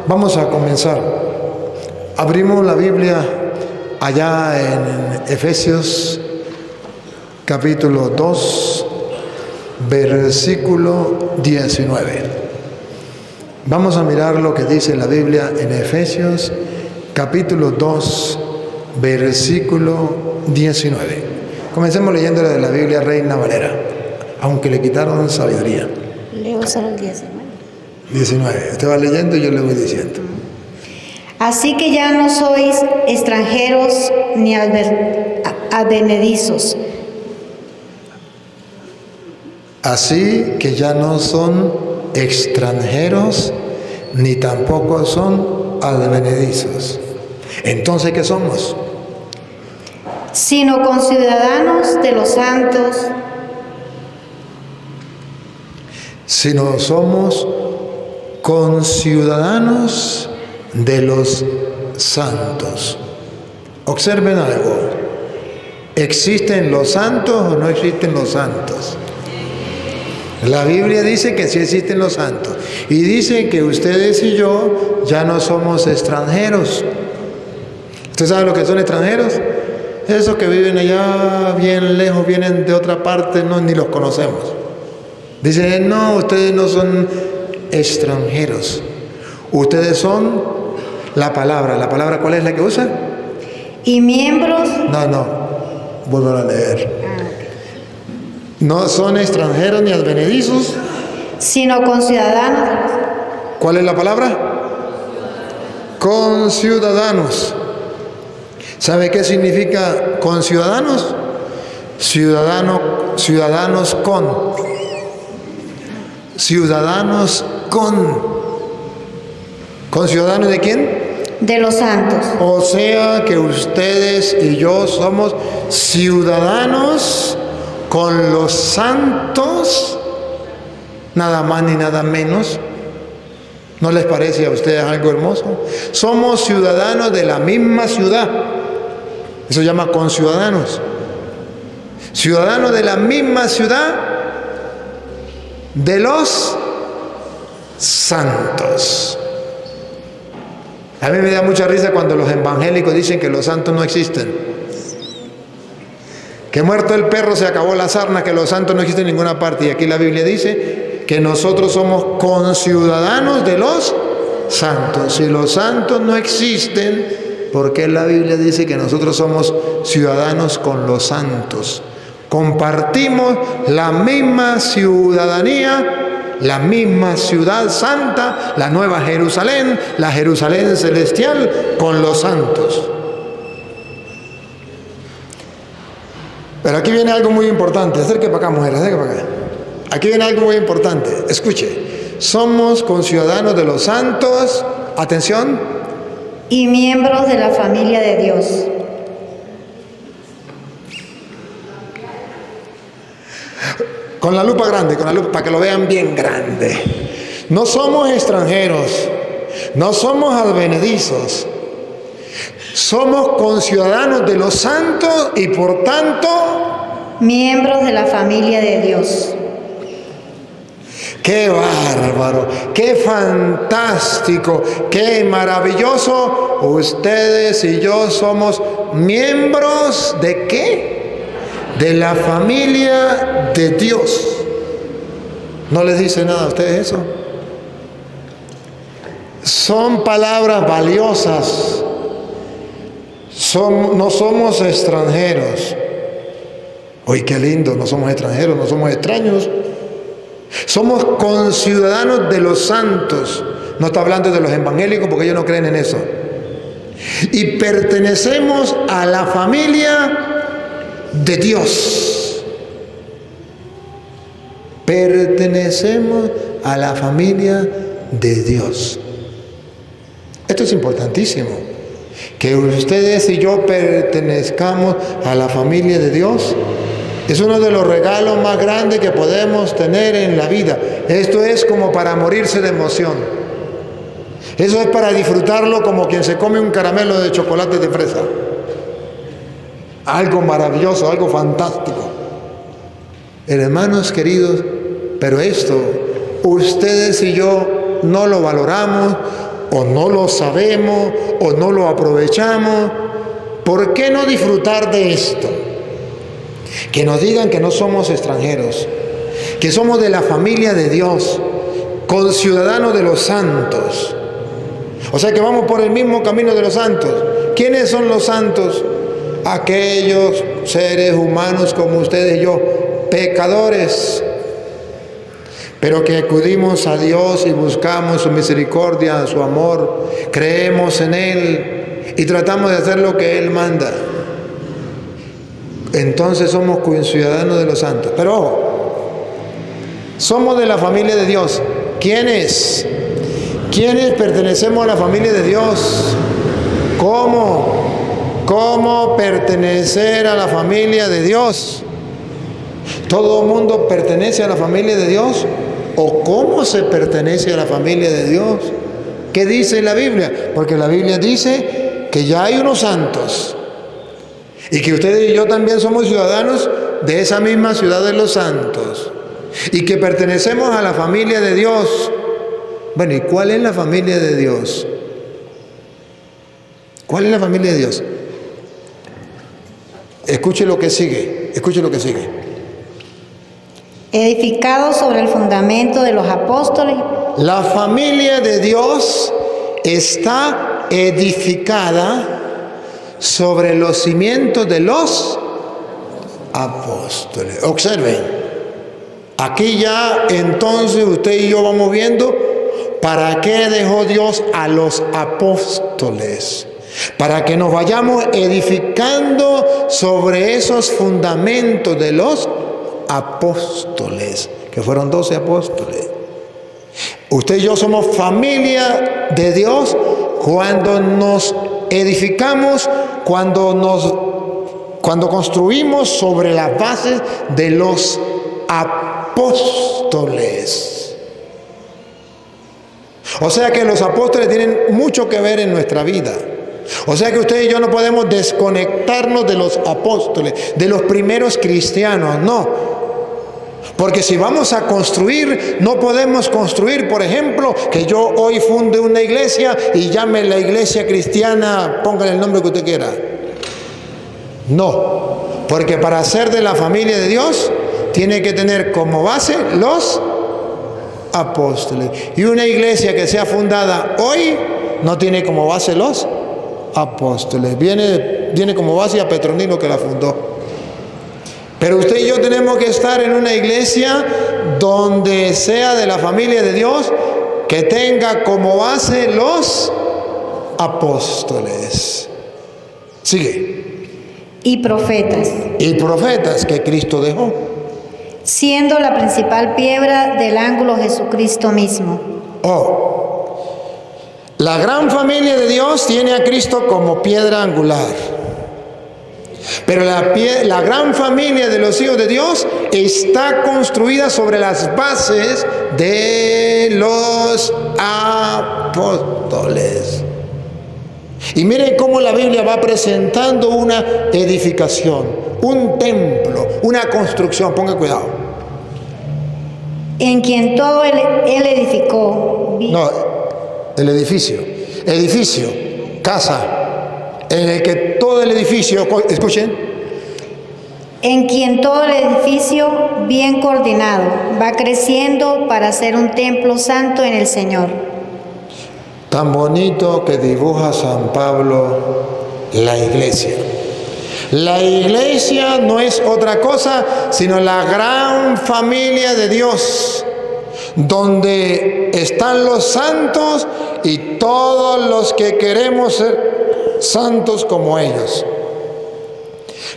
Vamos a comenzar. Abrimos la Biblia allá en Efesios capítulo 2, versículo 19. Vamos a mirar lo que dice la Biblia en Efesios capítulo 2, versículo 19. Comencemos leyendo de la Biblia Reina Valera, aunque le quitaron sabiduría. Leo solo el 19. 19. Usted va leyendo y yo le voy diciendo. Así que ya no sois extranjeros ni advenedizos. Así que ya no son extranjeros ni tampoco son advenedizos. Entonces, ¿qué somos? Sino conciudadanos de los santos. Sino somos conciudadanos de los santos. Observen algo. ¿Existen los santos o no existen los santos? La Biblia dice que sí existen los santos. Y dice que ustedes y yo ya no somos extranjeros. ¿Usted sabe lo que son extranjeros? Esos que viven allá bien lejos, vienen de otra parte, no, ni los conocemos. Dice, no, ustedes no son extranjeros. Ustedes son la palabra. ¿La palabra cuál es la que usa? Y miembros. No, vuelvo a leer. No son extranjeros ni advenedizos. Sino conciudadanos. ¿Cuál es la palabra? Conciudadanos. ¿Sabe qué significa conciudadanos? Ciudadanos con. Ciudadanos con. ¿Conciudadanos de quién? De los santos. O sea que ustedes y yo somos ciudadanos con los santos, nada más ni nada menos. ¿No les parece a ustedes algo hermoso? Somos ciudadanos de la misma ciudad. Eso se llama conciudadanos. Ciudadanos de la misma ciudad de los santos. A mí me da mucha risa cuando los evangélicos dicen que los santos no existen. Que muerto el perro se acabó la sarna, que los santos no existen en ninguna parte. Y aquí la Biblia dice que nosotros somos conciudadanos de los santos. Si los santos no existen, ¿por qué la Biblia dice que nosotros somos ciudadanos con los santos? Compartimos la misma ciudadanía, la misma ciudad santa, la nueva Jerusalén, la Jerusalén celestial con los santos. Pero aquí viene algo muy importante. Acerque para acá, mujer, acerque para acá. Aquí viene algo muy importante. Escuche. Somos conciudadanos de los santos. Atención. Y miembros de la familia de Dios. Con la lupa grande, con la lupa, para que lo vean bien grande. No somos extranjeros. No somos advenedizos. Somos conciudadanos de los santos y por tanto miembros de la familia de Dios. ¡Qué bárbaro! ¡Qué fantástico! ¡Qué maravilloso! Ustedes y yo somos miembros ¿de qué? De la familia de Dios. ¿No les dice nada a ustedes eso? Son palabras valiosas. No somos extranjeros. Oye, qué lindo, no somos extranjeros, no somos extraños. Somos conciudadanos de los santos. No está hablando de los evangélicos porque ellos no creen en eso. Y pertenecemos a la familia de Dios. Pertenecemos a la familia de Dios. Esto es importantísimo. Que ustedes y yo pertenezcamos a la familia de Dios es uno de los regalos más grandes que podemos tener en la vida. Esto es como para morirse de emoción. Eso es para disfrutarlo como quien se come un caramelo de chocolate de fresa. Algo maravilloso, algo fantástico. Hermanos queridos, pero esto ustedes y yo no lo valoramos, o no lo sabemos, o no lo aprovechamos. ¿Por qué no disfrutar de esto? Que nos digan que no somos extranjeros, que somos de la familia de Dios, conciudadanos de los santos. O sea que vamos por el mismo camino de los santos. ¿Quiénes son los santos? Aquellos seres humanos como ustedes y yo, pecadores, pero que acudimos a Dios y buscamos su misericordia, su amor, creemos en Él y tratamos de hacer lo que Él manda. Entonces somos ciudadanos de los santos. Pero ojo, somos de la familia de Dios. ¿Quiénes? ¿Quiénes pertenecemos a la familia de Dios? ¿Cómo? ¿Cómo pertenecer a la familia de Dios? ¿Todo el mundo pertenece a la familia de Dios? ¿O cómo se pertenece a la familia de Dios? ¿Qué dice la Biblia? Porque la Biblia dice que ya hay unos santos y que ustedes y yo también somos ciudadanos de esa misma ciudad de los santos y que pertenecemos a la familia de Dios. Bueno, ¿y cuál es la familia de Dios? ¿Cuál es la familia de Dios? Escuche lo que sigue, escuche lo que sigue. Edificado sobre el fundamento de los apóstoles. La familia de Dios está edificada sobre los cimientos de los apóstoles. Observen, aquí ya entonces usted y yo vamos viendo para qué dejó Dios a los apóstoles. Para que nos vayamos edificando sobre esos fundamentos de los apóstoles, que fueron 12 apóstoles. Usted y yo somos familia de Dios cuando nos edificamos, cuando construimos sobre las bases de los apóstoles. O sea que los apóstoles tienen mucho que ver en nuestra vida. O sea que usted y yo no podemos desconectarnos de los apóstoles, de los primeros cristianos, no. Porque si vamos a construir, no podemos construir, por ejemplo, que yo hoy funde una iglesia y llame la iglesia cristiana, póngale el nombre que usted quiera. No, porque para ser de la familia de Dios, tiene que tener como base los apóstoles. Y una iglesia que sea fundada hoy, no tiene como base los apóstoles. Viene como base a Petronilo que la fundó. Pero usted y yo tenemos que estar en una iglesia donde sea de la familia de Dios, que tenga como base los apóstoles. Sigue. Y profetas. Y profetas que Cristo dejó. Siendo la principal piedra del ángulo Jesucristo mismo. La gran familia de Dios tiene a Cristo como piedra angular. Pero la gran familia de los hijos de Dios está construida sobre las bases de los apóstoles. Y miren cómo la Biblia va presentando una edificación, un templo, una construcción. Ponga cuidado. En quien todo él edificó. No, el edificio, casa, en el que todo el edificio, escuchen. En quien todo el edificio, bien coordinado, va creciendo para ser un templo santo en el Señor. Tan bonito que dibuja San Pablo la iglesia. La iglesia no es otra cosa sino la gran familia de Dios, donde están los santos y todos los que queremos ser santos como ellos.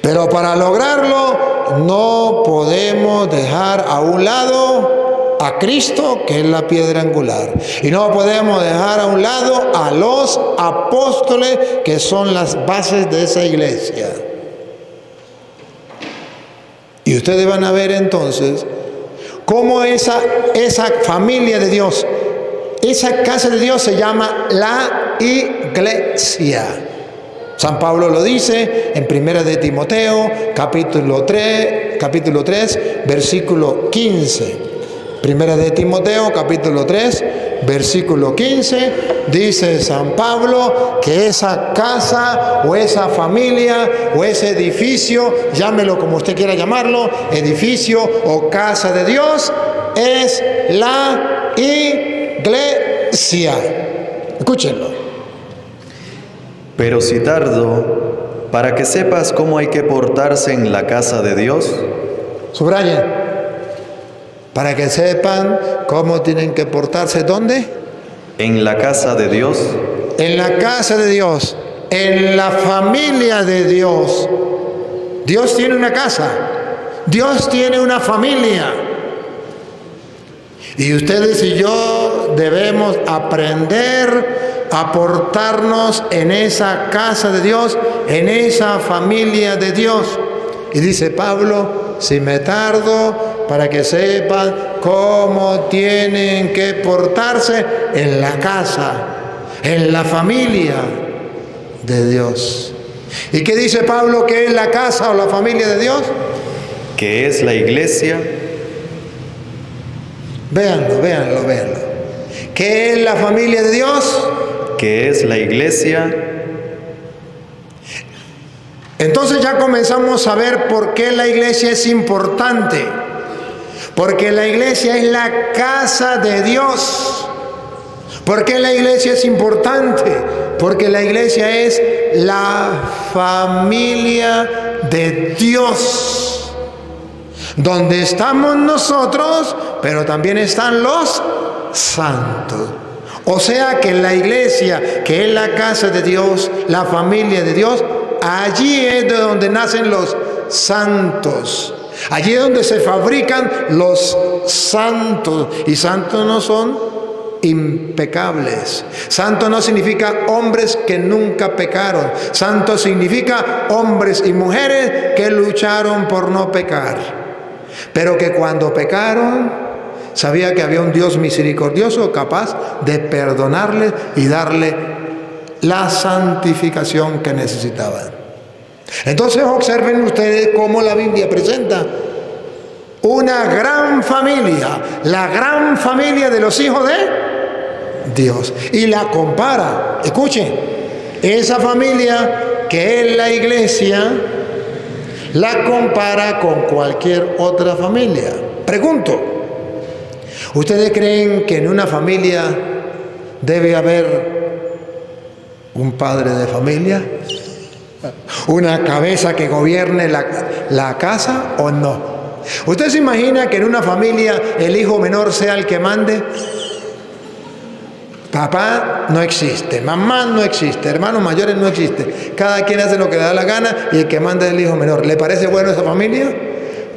Pero para lograrlo no podemos dejar a un lado a Cristo, que es la piedra angular, y no podemos dejar a un lado a los apóstoles, que son las bases de esa iglesia. Y ustedes van a ver entonces cómo esa familia de Dios, esa casa de Dios se llama la iglesia. San Pablo lo dice en 1 de Timoteo, capítulo 3, versículo 15. Primera de Timoteo, capítulo 3, versículo 15, dice San Pablo que esa casa o esa familia o ese edificio, llámelo como usted quiera llamarlo, edificio o casa de Dios, es la iglesia. Escúchenlo. Pero si tardo, para que sepas cómo hay que portarse en la casa de Dios. Subrayen. Para que sepan cómo tienen que portarse. ¿Dónde? En la casa de Dios. En la casa de Dios. En la familia de Dios. Dios tiene una casa. Dios tiene una familia. Y ustedes y yo debemos aprender a portarnos en esa casa de Dios, en esa familia de Dios. Y dice Pablo, si me tardo, para que sepan cómo tienen que portarse en la casa, en la familia de Dios. ¿Y qué dice Pablo que es la casa o la familia de Dios? Que es la iglesia. Véanlo. ¿Qué es la familia de Dios? Que es la iglesia. Entonces ya comenzamos a ver por qué la iglesia es importante. Porque la iglesia es la casa de Dios. ¿Por qué la iglesia es importante? Porque la iglesia es la familia de Dios. Donde estamos nosotros, pero también están los santos. O sea que la iglesia, que es la casa de Dios, la familia de Dios, allí es de donde nacen los santos. Allí es donde se fabrican los santos. Y santos no son impecables. Santo no significa hombres que nunca pecaron. Santo significa hombres y mujeres que lucharon por no pecar. Pero que cuando pecaron, sabía que había un Dios misericordioso capaz de perdonarles y darle la santificación que necesitaban. Entonces observen ustedes cómo la Biblia presenta una gran familia, la gran familia de los hijos de Dios, y la compara. Escuchen, esa familia que es la iglesia, la compara con cualquier otra familia. Pregunto, ¿ustedes creen que en una familia debe haber un padre de familia? ¿Una cabeza que gobierne la casa o no? ¿Usted se imagina que en una familia el hijo menor sea el que mande? Papá no existe, mamá no existe, hermanos mayores no existe. Cada quien hace lo que le da la gana y el que manda es el hijo menor. ¿Le parece bueno esa familia?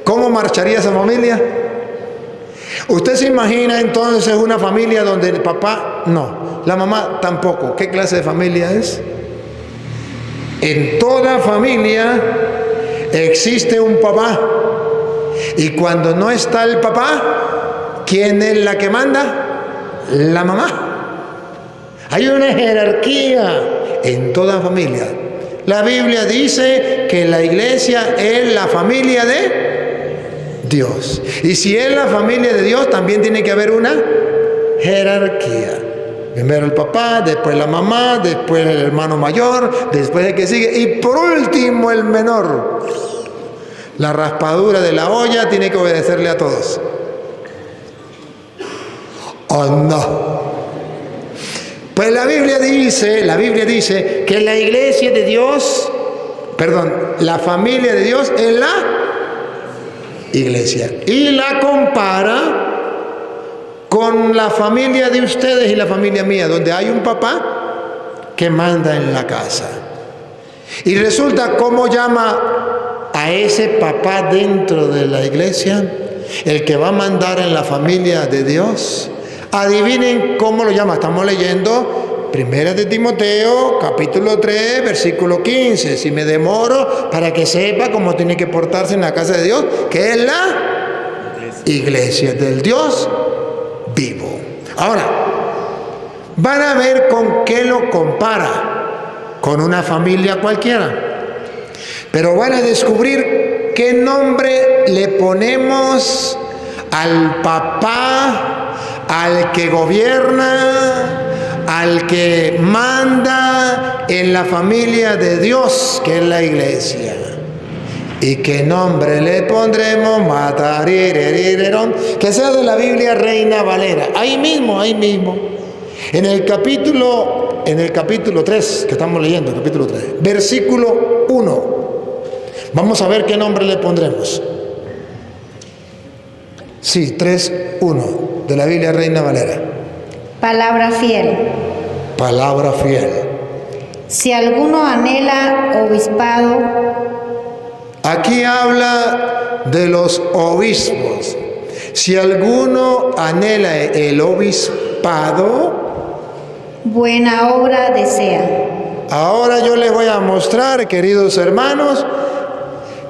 ¿Cómo marcharía esa familia? ¿Usted se imagina entonces una familia donde el papá no, la mamá tampoco? ¿Qué clase de familia es? En toda familia existe un papá. Y cuando no está el papá, ¿quién es la que manda? La mamá. Hay una jerarquía en toda familia. La Biblia dice que la iglesia es la familia de Dios. Y si es la familia de Dios, también tiene que haber una jerarquía. Primero el papá, después la mamá, después el hermano mayor, después el que sigue y por último el menor. La raspadura de la olla tiene que obedecerle a todos. ¿O no? Pues la Biblia dice que la iglesia de Dios, la familia de Dios es la iglesia. Y la compara con la familia de ustedes y la familia mía, donde hay un papá que manda en la casa. Y resulta, ¿cómo llama a ese papá dentro de la iglesia? El que va a mandar en la familia de Dios. Adivinen cómo lo llama. Estamos leyendo Primera de Timoteo, capítulo 3, versículo 15. Si me demoro, para que sepa cómo tiene que portarse en la casa de Dios, que es la iglesia del Dios vivo. Ahora, van a ver con qué lo compara, con una familia cualquiera, pero van a descubrir qué nombre le ponemos al papá, al que gobierna, al que manda en la familia de Dios, que es la iglesia. ¿Y qué nombre le pondremos? Que sea de la Biblia Reina Valera. Ahí mismo. En el capítulo 3, que estamos leyendo, capítulo 3, versículo 1. Vamos a ver qué nombre le pondremos. Sí, 3:1 de la Biblia Reina Valera. Palabra fiel. Palabra fiel. Si alguno anhela obispado, aquí habla de los obispos. Si alguno anhela el obispado, buena obra desea. Ahora yo les voy a mostrar, queridos hermanos,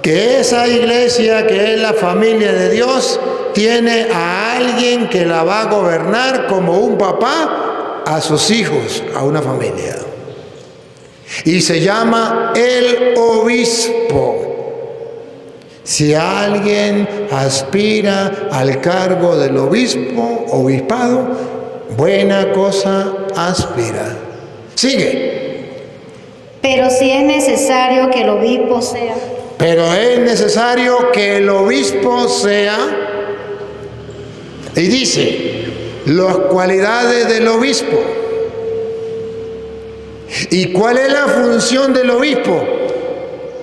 que esa iglesia, que es la familia de Dios, tiene a alguien que la va a gobernar como un papá a sus hijos, a una familia. Y se llama el obispo. Si alguien aspira al cargo del obispado, buena cosa aspira. Sigue. Pero si es necesario que el obispo sea. Pero es necesario que el obispo sea. Y dice, las cualidades del obispo. ¿Y cuál es la función del obispo?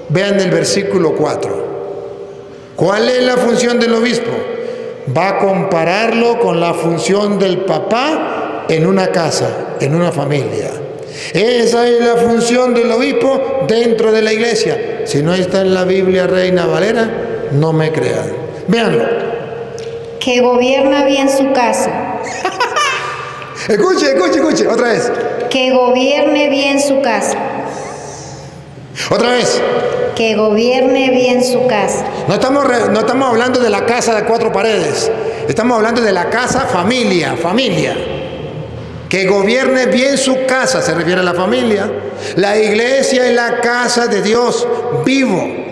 Vean el versículo 4. ¿Cuál es la función del obispo? Va a compararlo con la función del papá en una casa, en una familia. Esa es la función del obispo dentro de la iglesia. Si no está en la Biblia Reina Valera, no me crean. Véanlo. Que gobierna bien su casa. Escuche, otra vez. Que gobierne bien su casa. Otra vez. Que gobierne bien su casa. No estamos hablando de la casa de 4 paredes. Estamos hablando de la casa familia. Que gobierne bien su casa, se refiere a la familia. La iglesia es la casa de Dios vivo.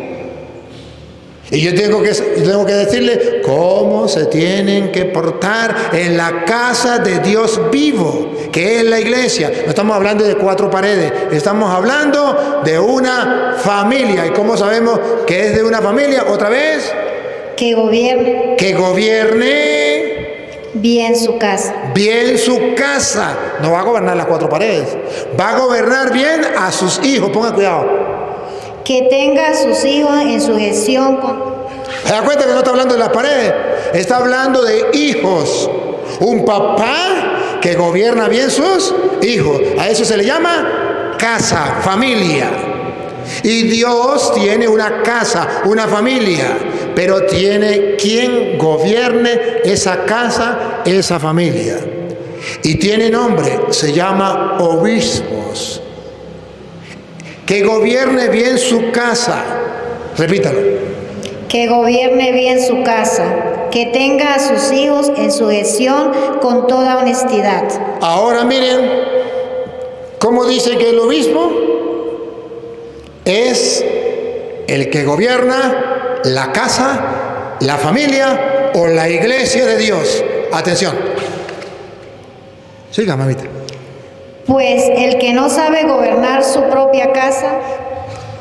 Y yo tengo que decirle cómo se tienen que portar en la casa de Dios vivo, que es la iglesia. No estamos hablando de 4 paredes, estamos hablando de una familia. ¿Y cómo sabemos que es de una familia? Otra vez. Que gobierne. Que gobierne bien su casa. Bien su casa. No va a gobernar las 4 paredes. Va a gobernar bien a sus hijos. Pongan cuidado. Que tenga a sus hijos en sujeción con... ¿Se da cuenta que no está hablando de las paredes? Está hablando de hijos. Un papá que gobierna bien sus hijos. A eso se le llama casa, familia. Y Dios tiene una casa, una familia. Pero tiene quien gobierne esa casa, esa familia. Y tiene nombre, se llama obispos. Que gobierne bien su casa. Repítalo. Que gobierne bien su casa. Que tenga a sus hijos en sujeción con toda honestidad. Ahora miren cómo dice que el obispo es el que gobierna la casa, la familia o la iglesia de Dios. Atención. Siga, mamita. Pues el que no sabe gobernar su propia casa.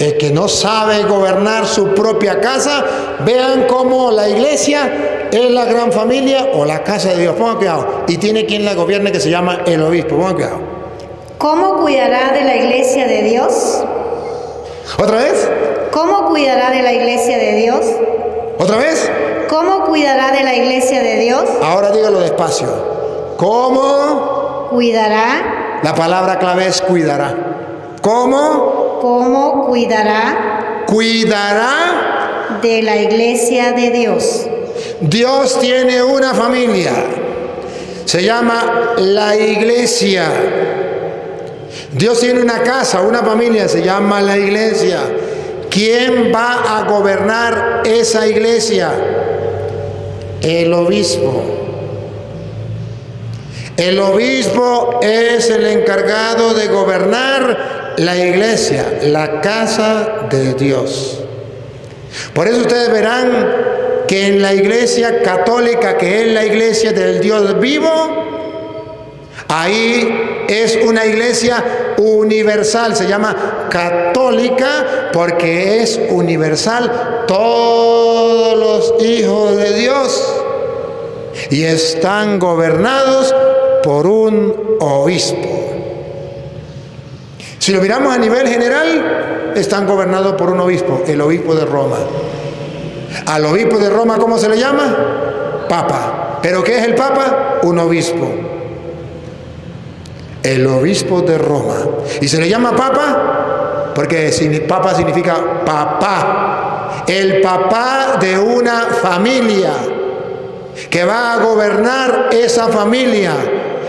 El que no sabe gobernar su propia casa, vean cómo la iglesia es la gran familia o la casa de Dios. Pongan cuidado. Y tiene quien la gobierne que se llama el obispo. Pongan cuidado. ¿Cómo cuidará de la iglesia de Dios? ¿Otra vez? ¿Cómo cuidará de la iglesia de Dios? ¿Otra vez? ¿Cómo cuidará de la iglesia de Dios? Ahora dígalo despacio. ¿Cómo? Cuidará. La palabra clave es cuidará. ¿Cómo? ¿Cómo cuidará? Cuidará de la iglesia de Dios. Dios tiene una familia. Se llama la iglesia. Dios tiene una casa, una familia, se llama la iglesia. ¿Quién va a gobernar esa iglesia? El obispo. El obispo es el encargado de gobernar la iglesia, la casa de Dios. Por eso ustedes verán que en la iglesia católica, que es la iglesia del Dios vivo, ahí es una iglesia universal, se llama católica porque es universal, todos los hijos de Dios, y están gobernados por un obispo. Si lo miramos a nivel general, están gobernados por un obispo, el obispo de Roma. Al obispo de Roma, ¿cómo se le llama? Papa. ¿Pero qué es el Papa? Un obispo. El obispo de Roma. ¿Y se le llama Papa? Porque Papa significa papá. El papá de una familia que va a gobernar esa familia.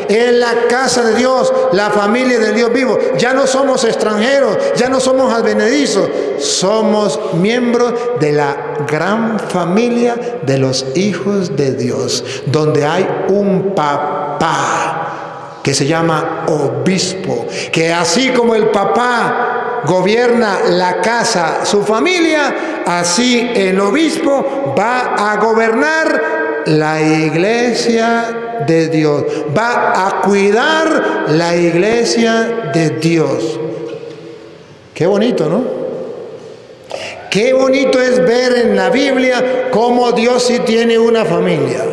Es la casa de Dios, la familia del Dios vivo. Ya no somos extranjeros, ya no somos advenedizos, somos miembros de la gran familia de los hijos de Dios, donde hay un papá que se llama obispo, que así como el papá gobierna la casa, su familia, así el obispo va a gobernar la iglesia de Dios, va a cuidar la iglesia de Dios. Qué bonito, ¿no? Qué bonito es ver en la Biblia cómo Dios sí tiene una familia.